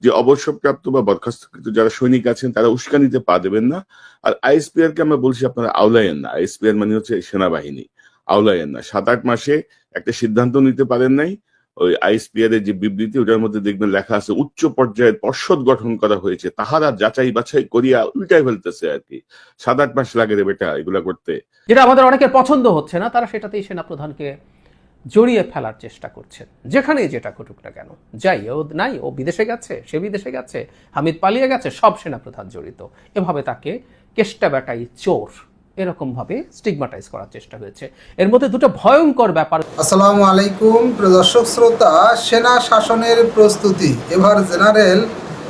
যে অবসরপ্রাপ্ত বা বরখাস্তকৃত যারা সৈনিক আছেন তারা উস্কানিতে পা দেবেন না। আর আইএসপিআর কে আমরা বলছি আপনারা আওলায়েন না। আইএসপিআর মানে হচ্ছে সেনাবাহিনী, আওলায়েন না। 7-8 মাসে একটা সিদ্ধান্ত নিতে পারেন নাই। ওই আইএসপিআর এর যে বিবৃতি ওটার মধ্যে দেখবেন লেখা আছে উচ্চ পর্যায়ের পর্ষদ গঠন করা হয়েছে, তাহারা যাচাই বাছাই করিয়া উল্টাই ফেলতেছে আর কি। 7-8 মাস লাগে রে বেটা এগুলা করতে। যেটা আমাদের অনেকের পছন্দ হচ্ছে না, তারা সেটাতেই সেনাপ্রধানকে জড়িয়ে ফেলার চেষ্টা করছেন, যেখানেই যেটা ঘটুক না কেন। যাই ও নাই, ও বিদেশে গেছে, সে বিদেশে গেছে, হামিদ পালিয়ে গেছে, সব সেনাপ্রধান জড়িত, এভাবে তাকে কেষ্টা বেটাই চোর এরকম ভাবে স্টিগমাটাইজ করার চেষ্টা হয়েছে। এর মধ্যে দুটো ভয়ঙ্কর ব্যাপার। আসসালামু আলাইকুম প্রিয় দর্শক শ্রোতা, সেনা শাসনের প্রস্তুতি, এবার জেনারেল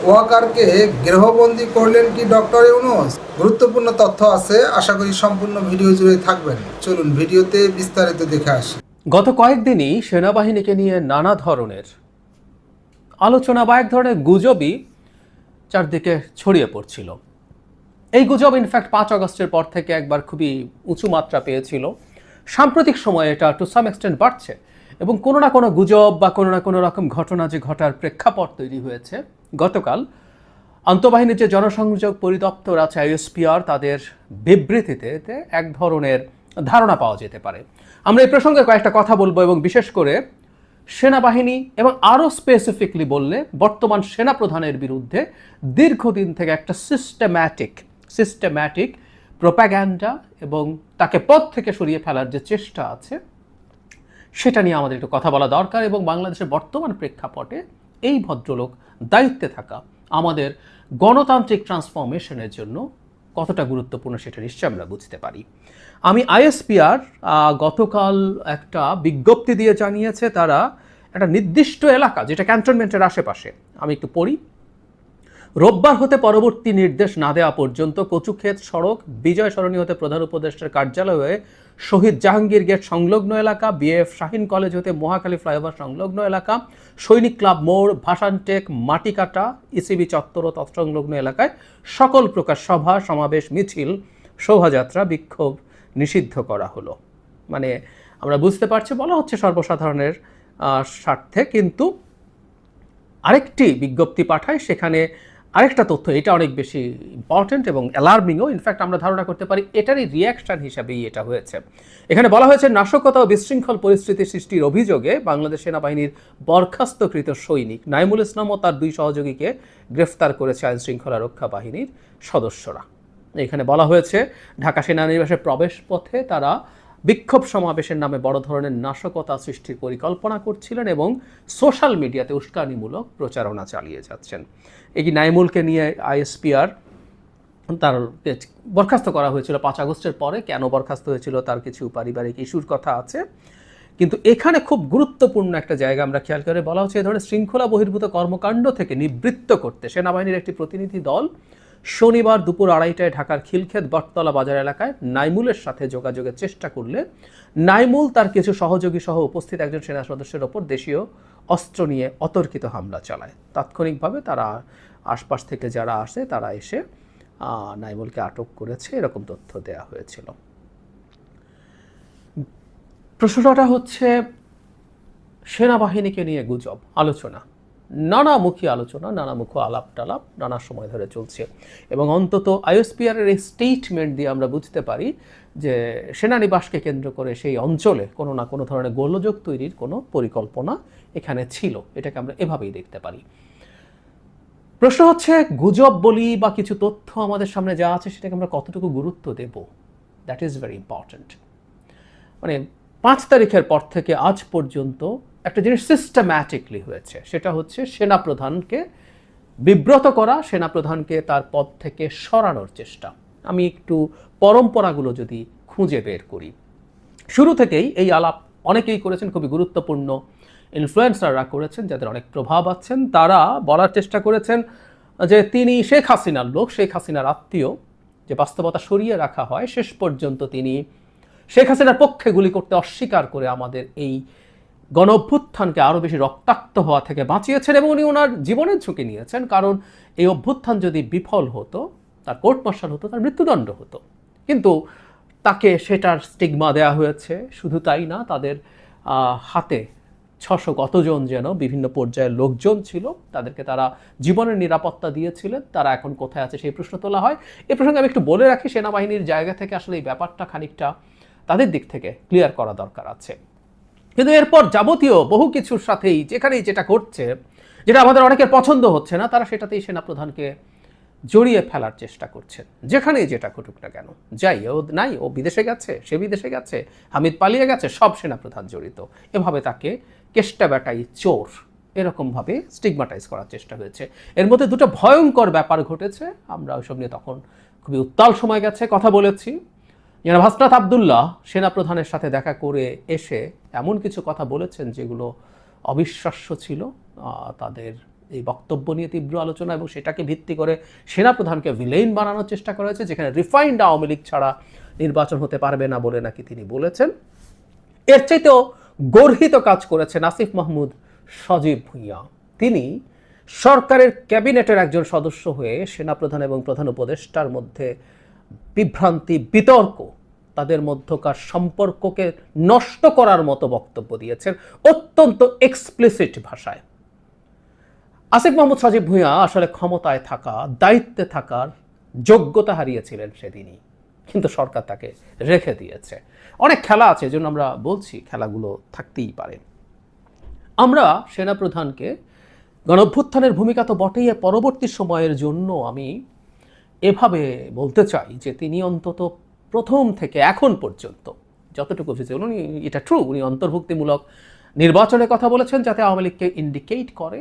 ওয়াকারকে গৃহবন্দী করলেন কি ডক্টর ইউনূস? গুরুত্বপূর্ণ তথ্য আছে, আশা করি সম্পূর্ণ ভিডিও জুড়ে থাকবেন। চলুন ভিডিওতে বিস্তারিত দেখে আসি। গত কয়েকদিনই সেনাবাহিনীকে নিয়ে নানা ধরনের আলোচনা বা এক ধরনের গুজবই চারদিকে ছড়িয়ে পড়ছিল। এই গুজব ইনফ্যাক্ট 5 আগস্টের পর থেকে একবার খুবই উঁচু মাত্রা পেয়েছিল। সাম্প্রতিক সময়ে এটা টু সাম এক্সটেন্ট বাড়ছে এবং কোনো না কোনো গুজব বা কোনো না কোনো রকম ঘটনা যে ঘটার প্রেক্ষাপট তৈরি হয়েছে। গতকাল আন্তঃবাহিনীর যে জনসংযোগ পরিদপ্তর আছে আইএসপিআর, তাদের বিবৃতিতে এক ধরনের ধারণা পাওয়া যেতে পারে। আমরা এই প্রসঙ্গে কয়েকটা কথা বলবো এবং বিশেষ করে সেনাবাহিনী এবং আরও স্পেসিফিকলি বললে বর্তমান সেনাপ্রধানের বিরুদ্ধে দীর্ঘদিন থেকে একটা সিস্টেম্যাটিক প্রোপাগ্যান্ডা এবং তাকে পদ থেকে সরিয়ে ফেলার যে চেষ্টা আছে সেটা নিয়ে আমাদের একটু কথা বলা দরকার। এবং বাংলাদেশের বর্তমান প্রেক্ষাপটে এই ভদ্রলোক দায়িত্বে থাকা আমাদের গণতান্ত্রিক ট্রান্সফরমেশনের জন্য কতটা গুরুত্বপূর্ণ সেটা নিশ্চয়ই আমরা বুঝতে পারি। আমি আইএসপিআর গতকাল একটা বিজ্ঞপ্তি দিয়ে জানিয়েছে তারা একটা নির্দিষ্ট এলাকা যেটা ক্যান্টনমেন্টের আশেপাশে, আমি একটু পড়ি। রোববার হতে পরবর্তী নির্দেশ না দেওয়া পর্যন্ত কচুক্ষেত সড়ক, বিজয় সরণি হতে প্রধান উপদেষ্টার কার্যালয় হয়ে শহীদ জাহাঙ্গীর গেট সংলগ্ন এলাকা, বিএফ শাহিন কলেজ হতে মহাখালী ফ্লাইওভার সংলগ্ন এলাকা, সৈনিক ক্লাব মোড়, ভাসানটেক, মাটিকাটা, ইসিবি চত্বর ও তৎসংলগ্ন এলাকায় সকল প্রকার সভা, সমাবেশ, মিছিল, শোভাযাত্রা, বিক্ষোভ নিষিদ্ধ করা হলো। মানে আমরা বুঝতে পারছি বলা হচ্ছে সর্বসাধারণের স্বার্থে, কিন্তু আরেকটি বিজ্ঞপ্তি পাঠায়, সেখানে আরেকটা তথ্য, এটা অনেক বেশি ইম্পর্টেন্ট এবং অ্যালার্মিংও। ইনফ্যাক্ট আমরা ধারণা করতে পারি এটারই রিয়াকশন হিসাবেই এটা হয়েছে। এখানে বলা হয়েছে নাশকতা ও বিশৃঙ্খল পরিস্থিতি সৃষ্টির অভিযোগে বাংলাদেশ সেনাবাহিনীর বরখাস্তকৃত সৈনিক নাইমুল ইসলাম ও তার 2 সহযোগীকে গ্রেফতার করেছে আইন শৃঙ্খলা রক্ষা বাহিনীর সদস্যরা। এখানে বলা হয়েছে ঢাকা সেনানিবাসের প্রবেশ পথে তারা বিক্ষোভ সমাবেশের নামে বড় ধরনের নাশকতা সৃষ্টির পরিকল্পনা করছিলেন এবং সোশ্যাল মিডিয়াতে উস্কানিমূলক প্রচারণা চালিয়ে যাচ্ছেন। এই নাইমুলকে নিয়ে আইএসপিআর তার বরখাস্ত করা হয়েছিল 5 আগস্টের পরে। কেন বরখাস্ত হয়েছিল তার কিছু পারিবারিক ইস্যুর কথা আছে, কিন্তু এখানে খুব গুরুত্বপূর্ণ একটা জায়গা আমরা খেয়াল করে বলা হচ্ছে এই ধরনের শৃঙ্খলা বহির্ভূত কর্মকাণ্ড থেকে নিবৃত্ত করতে সেনাবাহিনীর একটি প্রতিনিধি দল শনিবার দুপুর 2:30টায় ঢাকার খিলক্ষেত বটতলা বাজার এলাকায় নাইমুলের সাথে যোগাযোগের চেষ্টা করলে নাইমুল তার কিছু সহযোগী সহ উপস্থিত একজন সেনা সদস্যের ওপর দেশীয় অস্ত্র নিয়ে অতর্কিত হামলা চালায়। তাৎক্ষণিকভাবে তারা আশপাশ থেকে যারা আসে তারা এসে নাইমুলকে আটক করেছে, এরকম তথ্য দেওয়া হয়েছিল। প্রশ্নটা হচ্ছে সেনাবাহিনীকে নিয়ে গুজব, আলোচনা, নানামুখী আলোচনা, নানামুখী আলাপ টালাপ নানা সময় ধরে চলছে এবং অন্তত আইএসপিআরের এই স্টেটমেন্ট দিয়ে আমরা বুঝতে পারি যে সেনানিবাসকে কেন্দ্র করে সেই অঞ্চলে কোনো না কোনো ধরনের গোলযোগ তৈরির কোনো পরিকল্পনা এখানে ছিল। এটাকে আমরা এভাবেই দেখতে পারি। প্রশ্ন হচ্ছে গুজব বলি বা কিছু তথ্য আমাদের সামনে যা আছে সেটাকে আমরা কতটুকু গুরুত্ব দেব, দ্যাট ইজ ভেরি ইম্পর্ট্যান্ট। মানে 5 তারিখের পর থেকে আজ পর্যন্ত একটা জিনিস সিস্টেম্যাটিকলি হয়েছে, সেটা হচ্ছে সেনাপ্রধানকে বিব্রত করা, সেনাপ্রধানকে তার পদ থেকে সরানোর চেষ্টা। আমি একটু পরম্পরাগুলো যদি খুঁজে বের করি, শুরু থেকেই এই আলাপ অনেকেই করেছেন, খুবই গুরুত্বপূর্ণ ইনফ্লুয়েন্সাররা করেছেন, যাদের অনেক প্রভাব আছেন। তারা বলার চেষ্টা করেছেন যে তিনি শেখ হাসিনার লোক, শেখ হাসিনার আত্মীয়, যে বাস্তবতা সরিয়ে রাখা হয়। শেষ পর্যন্ত তিনি শেখ হাসিনার পক্ষে গুলি করতে অস্বীকার করে আমাদের এই গণ অভ্যুত্থানকে আরও বেশি রক্তাক্ত হওয়া থেকে বাঁচিয়েছেন এবং উনি ওনার জীবনের ঝুঁকি নিয়েছেন, কারণ এই অভ্যুত্থান যদি বিফল হতো, তার কোর্ট মার্শাল হতো, তার মৃত্যুদণ্ড হতো। কিন্তু তাকে সেটার স্টিগমা দেওয়া হয়েছে। শুধু তাই না, তাদের হাতে 600 কতজন যেন বিভিন্ন পর্যায়ের লোকজন ছিল, তাদেরকে তারা জীবনের নিরাপত্তা দিয়েছিলেন, তারা এখন কোথায় আছে সেই প্রশ্ন তোলা হয়। এই প্রসঙ্গে আমি একটু বলে রাখি, সেনাবাহিনীর জায়গা থেকে আসলে এই ব্যাপারটা খানিকটা তাদের দিক থেকে ক্লিয়ার করা দরকার আছে। কিন্তু এরপর যাবতীয় বহু কিছুর সাথেই যেখানেই যেটা ঘটছে, যেটা আমাদের অনেকের পছন্দ হচ্ছে না, তারা সেটাতেই সেনাপ্রধানকে জড়িয়ে ফেলার চেষ্টা করছেন। যেখানেই যেটা ঘটুক না কেন, যাই ও নাই, ও বিদেশে গেছে, সে বিদেশে গেছে, হামিদ পালিয়ে গেছে, সব সেনাপ্রধান জড়িত, এভাবে তাকে কেষ্টা বেটাই চোর এরকমভাবে স্টিগমাটাইজ করার চেষ্টা হয়েছে। এর মধ্যে দুটো ভয়ঙ্কর ব্যাপার ঘটেছে, আমরা ওইসব নিয়ে তখন খুবই উত্তাল সময় গেছে কথা বলেছি। জনাব হাসনাত আবদুল্লাহ সেনাপ্রধানের সাথে দেখা করে এসে এমন কিছু কথা বলেছেন যেগুলো অবিশ্বাস্য ছিল। তাদের এই বক্তব্য নিয়ে তীব্র আলোচনা এবং সেটাকে ভিত্তি করে সেনাপ্রধানকে ভিলেইন বানানোর চেষ্টা করা হয়েছে, যেখানে রিফাইন্ড আওয়ামী লীগ ছাড়া নির্বাচন হতে পারবে না বলে নাকি তিনি বলেছেন। এর চাইতেও গর্হিত কাজ করেছেন আসিফ মাহমুদ সজীব ভুঁইয়া। তিনি সরকারের ক্যাবিনেটের একজন সদস্য হয়ে সেনাপ্রধান এবং প্রধান উপদেষ্টার মধ্যে বিভ্রান্তি, বিতর্ক, তাদের মধ্যকার সম্পর্ককে নষ্ট করার মতো বক্তব্য দিয়েছেন অত্যন্ত এক্সপ্লিসিট ভাষায়। আসিফ মাহমুদ সজীব ভুঁইয়া আসলে ক্ষমতায় থাকা, দায়িত্বে থাকার যোগ্যতা হারিয়েছিলেন সেদিনই, কিন্তু সরকার তাকে রেখে দিয়েছে। অনেক খেলা আছে, এজন্য আমরা বলছি খেলাগুলো থাকতেই পারে। আমরা সেনাপ্রধানকে গণঅভ্যুত্থানের ভূমিকা তো বটেই, পরবর্তী সময়ের জন্য আমি এভাবে বলতে চাই যে তিনি অন্তত প্রথম থেকে এখন পর্যন্ত যতটুকু ভিজিবল, উনি এটা ট্রু, উনি অন্তর্ভুক্তিমূলক নির্বাচনের কথা বলেছেন যাতে আওয়ামী লীগকে ইন্ডিকেট করে,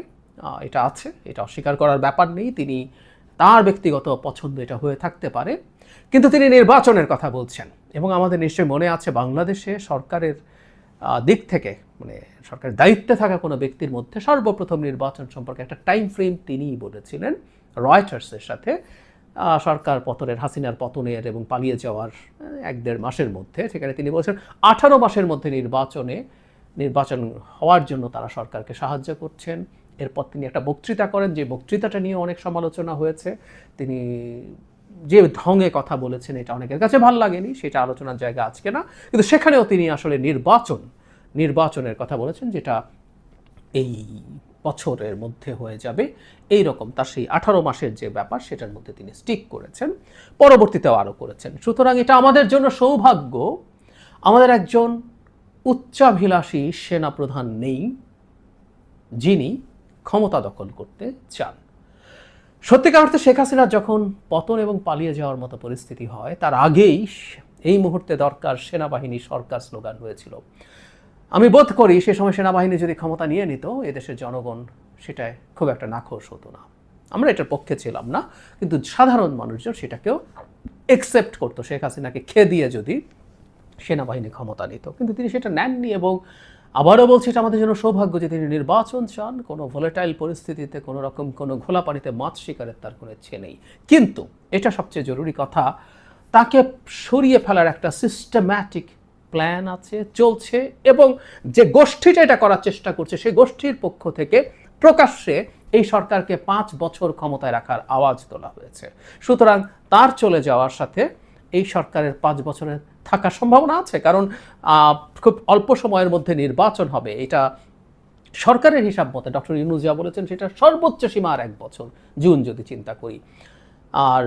এটা আছে, এটা অস্বীকার করার ব্যাপার নেই। তিনি তার ব্যক্তিগত পছন্দ এটা হয়ে থাকতে পারে, কিন্তু তিনি নির্বাচনের কথা বলছেন। এবং আমাদের নিশ্চয়ই মনে আছে বাংলাদেশে সরকারের দিক থেকে, মানে সরকারের দায়িত্বে থাকা কোনো ব্যক্তির মধ্যে সর্বপ্রথম নির্বাচন সম্পর্কে একটা টাইম ফ্রেম তিনিই বলেছিলেন রয়টার্সের সাথে। সরকার পতনের, হাসিনার পতনের এবং পালিয়ে যাওয়ার 1-1.5 মাসের মধ্যে, সেখানে তিনি বলছেন 18 মাসের মধ্যে নির্বাচন হওয়ার জন্য তারা সরকারকে সাহায্য করছেন। এরপর তিনি একটা বক্তৃতা করেন, যে বক্তৃতাটা নিয়ে অনেক সমালোচনা হয়েছে। তিনি যে ঢঙে কথা বলেছেন এটা অনেকের কাছে ভালো লাগেনি, সেটা আলোচনার জায়গা আজকে না, কিন্তু সেখানেও তিনি আসলে নির্বাচনের কথা বলেছেন, যেটা এই বছরের মধ্যে হয়ে যাবে এই রকম তার সেই 18 মাসের যে ব্যাপার সেটার মধ্যে তিনি স্টিক করেছেন, পরবর্তীতেও আরও করেছেন। সুতরাং এটা আমাদের জন্য সৌভাগ্য, আমাদের একজন উচ্চাভিলাষী সেনাপ্রধান নেই যিনি ক্ষমতা দখল করতে চান। সত্যিকার অর্থে শেখ হাসিনার যখন পতন এবং পালিয়ে যাওয়ার মতো পরিস্থিতি হয়, তার আগেই এই মুহূর্তে দরকার সেনাবাহিনী সরকার স্লোগান হয়েছিল। আমি বোধ করি সে সময় সেনাবাহিনী যদি ক্ষমতা নিয়ে নিত, এদেশের জনগণ সেটায় খুব একটা নাখোশ হতো না। আমরা এটার পক্ষে ছিলাম না, কিন্তু সাধারণ মানুষজন সেটাকেও একসেপ্ট করতো, শেখ হাসিনাকে খেদিয়ে যদি সেনাবাহিনী ক্ষমতা নিত। কিন্তু তিনি সেটা নেননি, এবং আবারও বলছি এটা আমাদের জন্য সৌভাগ্য যে তিনি নির্বাচন চান। কোনো ভোলেটাইল পরিস্থিতিতে কোনো রকম কোনো ঘোলা পানিতে মাছ শিকারের তার কোনো ইচ্ছে নেই। কিন্তু এটা সবচেয়ে জরুরি কথা, তাকে সরিয়ে ফেলার একটা সিস্টেম্যাটিক প্ল্যান আছে, চলছে, এবং যে গোষ্ঠীটা এটা করার চেষ্টা করছে সেই গোষ্ঠীর পক্ষ থেকে প্রকাশ্যে এই সরকারকে 5 বছর ক্ষমতায় রাখার আওয়াজ তোলা হয়েছে। সুতরাং তার চলে যাওয়ার সাথে এই সরকারের 5 বছরের থাকার সম্ভাবনা আছে, কারণ খুব অল্প সময়ের মধ্যে নির্বাচন হবে। এটা সরকারের হিসাব মতে ডক্টর ইউনূস যা বলেছেন সেটা সর্বোচ্চ সীমা আর 1 বছর, জুন যদি চিন্তা করি। আর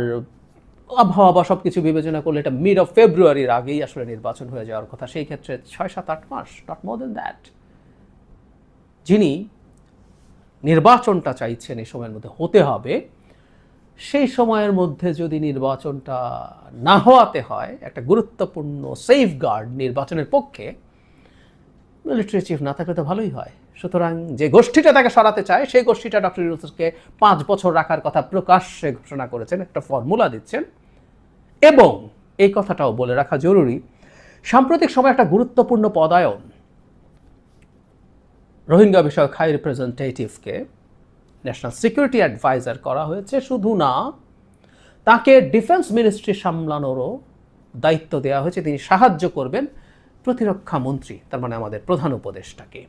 আবহাওয়া বা সব কিছু বিবেচনা করলে এটা মিড অফ ফেব্রুয়ারির আগেই আসলে নির্বাচন হয়ে যাওয়ার কথা। সেই ক্ষেত্রে 6-7-8 মাস, নট মোর দেন দ্যাট। যিনি নির্বাচনটা চাইছেন এই সময়ের মধ্যে হতে হবে, সেই সময়ের মধ্যে যদি নির্বাচনটা না হওয়াতে হয়, একটা গুরুত্বপূর্ণ সেফগার্ড নির্বাচনের পক্ষে মিলিটারি চিফ না থাকলে তো ভালোই হয়। সুতরাং যে গোষ্ঠীটা তাকে সরাতে চায় সেই গোষ্ঠীটা ডক্টর ইউনূসকে 5 বছর রাখার কথা প্রকাশ্যে ঘোষণা করেছেন, একটা ফর্মুলা দিচ্ছেন। এবং এই কথাটাও বলে রাখা জরুরি, সাম্প্রতিক সময় একটা গুরুত্বপূর্ণ পদায়ন, রোহিঙ্গা বিষয়ক হাই রিপ্রেজেন্টেটিভকে ন্যাশনাল সিকিউরিটি অ্যাডভাইজার করা হয়েছে। শুধু না, তাকে ডিফেন্স মিনিস্ট্রি সামলানোরও দায়িত্ব দেওয়া হয়েছে, তিনি সাহায্য করবেন প্রতিরক্ষা মন্ত্রী, তার মানে আমাদের প্রধান উপদেষ্টাকে।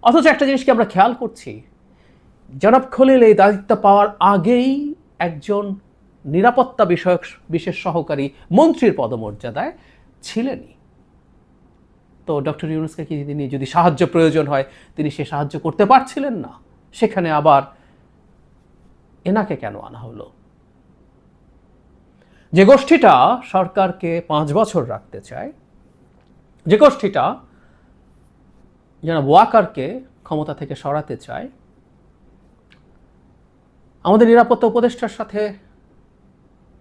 অথচ একটা জিনিসকে আমরা খেয়াল করছি, জনাব খলিল এই দায়িত্ব পাওয়ার আগেই একজন নিরাপত্তা বিষয়ক বিশেষ সহকারী মন্ত্রীর পদমর্যাদায় ছিলেনই। তো ডক্টর ইউনূসকে কি তিনি যদি সাহায্য প্রয়োজন হয় তিনি সে সাহায্য করতে পারছিলেন না? সেখানে আবার এনাকে কেন আনা হলো? যে গোষ্ঠীটা সরকারকে 5 বছর রাখতে চায়, যে গোষ্ঠীটা জনাব ওয়াকারকে ক্ষমতা থেকে সরাতে চায়, আমাদের নিরাপত্তা উপদেষ্টার সাথে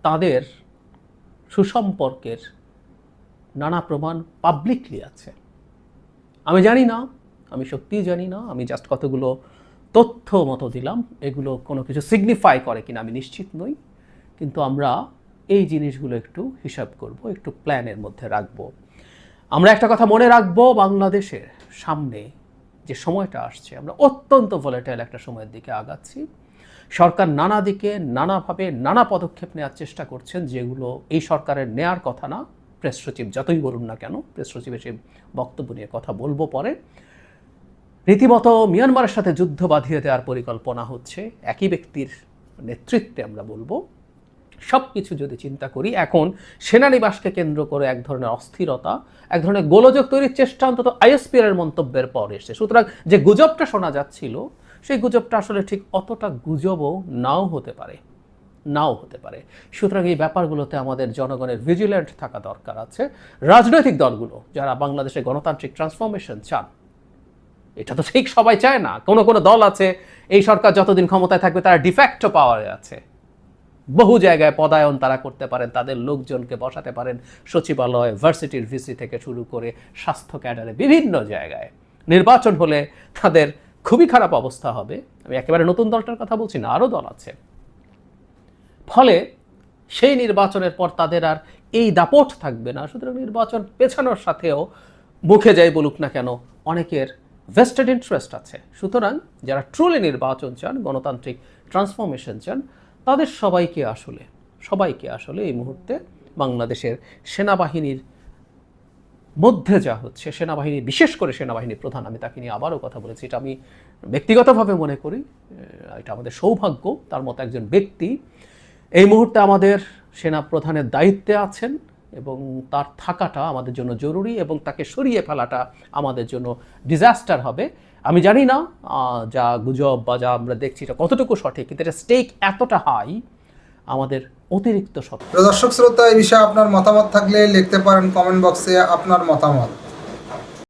তাদের সুসম্পর্কের নানা প্রমাণ পাবলিকলি আছে। আমি জানি না, আমি সত্যিই জানি না, আমি জাস্ট কতগুলো তথ্য মতো দিলাম, এগুলো কোনো কিছু সিগনিফাই করে কিনা আমি নিশ্চিত নই, কিন্তু আমরা এই জিনিসগুলো একটু হিসাব করব, একটু প্ল্যানের মধ্যে রাখব। আমরা একটা কথা মনে রাখবো, বাংলাদেশের সামনে যে সময়টা আসছে, আমরা অত্যন্ত ভোলাটাইল একটা সময়ের দিকে আগাচ্ছি। সরকার নানা দিকে নানাভাবে নানা পদক্ষেপ নেওয়ার চেষ্টা করছেন, যেগুলো এই সরকারের নেয়ার কথা না। প্রেস সচিব যতই বলুন না কেন, প্রেস সচিবের সেই বক্তব্য নিয়ে কথা বলবো পরে। রীতিমতো মিয়ানমারের সাথে যুদ্ধ বাঁধিয়ে দেওয়ার পরিকল্পনা হচ্ছে একই ব্যক্তির নেতৃত্বে, আমরা বলবো। সব কিছু যদি চিন্তা করি, এখন সেনানিবাসকে কেন্দ্র করে এক ধরনের অস্থিরতা, এক ধরনের গোলযোগ তৈরির চেষ্টা অন্তত আইএসপিআর এর মন্তব্যের পর এসেছে। সুতরাং যে গুজবটা শোনা যাচ্ছিল, সেই গুজবটা আসলে ঠিক অতটা গুজবও নাও হতে পারে, নাও হতে পারে। সুতরাং এই ব্যাপারগুলোতে আমাদের জনগণের ভিজিল্যান্ট থাকা দরকার আছে। রাজনৈতিক দলগুলো যারা বাংলাদেশে গণতান্ত্রিক ট্রান্সফরমেশন চান, এটা তো ঠিক সবাই চায় না। কোনো কোনো দল আছে, এই সরকার যতদিন ক্ষমতায় থাকবে তারা ডিফ্যাক্টো পাওয়ারে আছে, বহু জায়গায় পদায়ন তারা করতে পারেন, তাদের লোকজনকে বসাতে পারেন সচিবালয়, ভার্সিটির ভিসি থেকে শুরু করে স্বাস্থ্য ক্যাডারে বিভিন্ন জায়গায়। নির্বাচন হলে তাদের খুবই খারাপ অবস্থা হবে। আমি একেবারে নতুন দলটার কথা বলছি না, আরও দল আছে। ফলে সেই নির্বাচনের পর তাদের আর এই দাপট থাকবে না। সুতরাং নির্বাচন পেছানোর সাথেও মুখে যাই বলুক না কেন, অনেকের ভেস্টেড ইন্টারেস্ট আছে। সুতরাং যারা ট্রুলি নির্বাচন চান, গণতান্ত্রিক ট্রান্সফরমেশন চান, তাদের সবাইকে আসলে এই মুহূর্তে বাংলাদেশের সেনাবাহিনীর মধ্যে যা হচ্ছে, সেনাবাহিনী, বিশেষ করে সেনাবাহিনীর প্রধান, আমি তাকে নিয়ে আবারও কথা বলেছি, এটা আমি ব্যক্তিগতভাবে মনে করি এটা আমাদের সৌভাগ্য, তার মতো একজন ব্যক্তি এই মুহূর্তে আমাদের সেনা প্রধানের দায়িত্বে আছেন, এবং তার থাকাটা আমাদের জন্য জরুরি, এবং তাকে সরিয়ে ফেলাটা আমাদের জন্য ডিজাস্টার হবে। আমি জানি না যা গুজব বা যা আমরা দেখছি এটা কতটুকু সঠিক, কিন্তু এটা স্টেক এতটা হাই, আমাদের অতিরিক্ত সতর্ক। দর্শক শ্রোতা, এই বিষয়ে আপনার মতামত থাকলে লিখতে পারেন কমেন্ট বক্সে আপনার মতামত।